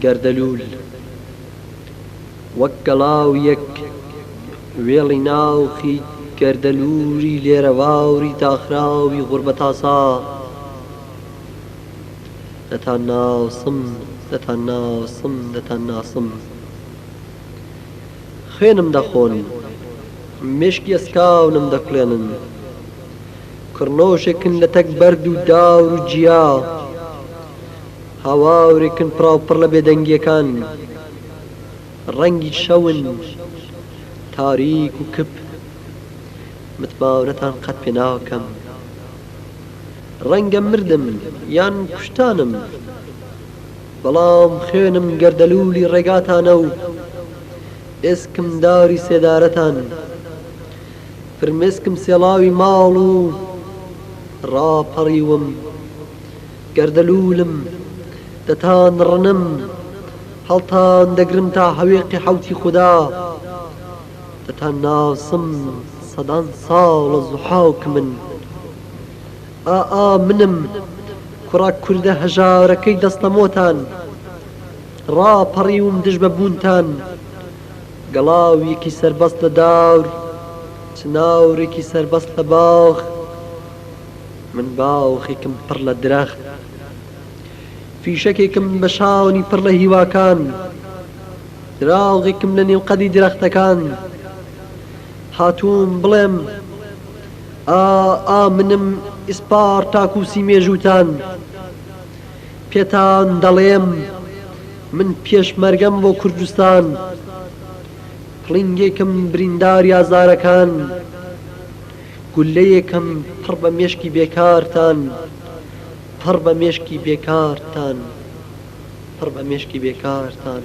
گەردەلوول وەک گەڵاو یەک وێڵی ناوخی گەردەلووری لێرەواوری تاخراوی غوربەتاسا دەتان ناسم دەتان ناسم دەتان ناسم خوێنم دەخۆن مشکی ئەسکاونم دەکڵێنن کڕنۆشێکن لە تەک بەرد و داور و جیا هاواورێکن پڕاوپڕ لە بێدەنگیەکان ڕەنگی شەون تاریک و کپ متماونەتان قەت پێ ناکەم ڕەنگە مردم یان کوشتانم بەڵام خوێنم گەردەلوولی ڕێگاتانە و ئێسکم داری سێدارەتان فرمێسکم سێڵاوی ماڵ و ڕاپەڕیوم گەردەلوولم دەتان ڕنم هەڵتان دەگرم تا هەوێقی حەوتی خودا دەتان ناسم سەدان ساڵە زوحاوک من منم کوڕا کوردە هەژارەکەی دەستەمۆتان ڕاپەڕیوم دژ بە بوونتان گەڵاویەکی سەربەست لە داور چناورێکی سەربەست لە باغ من باوخێکم پڕ لە درەخت فیشەکێکم بە شاونی پڕ لە هیواکان دراوغێکم لە نێو قەدی درەختەکان هاتووم بڵێم منم ئیسپارتاکوسی مێژووتان پێتان دەڵێم من پێشمەرگەم بۆ کوردستان پڵنگێکم برینداری ئازارەکان گولەیەکم پڕ بە مێشکی بێکارتان پڕ بە مێشکی بێکارتان پڕ بە مێشکی بێکارتان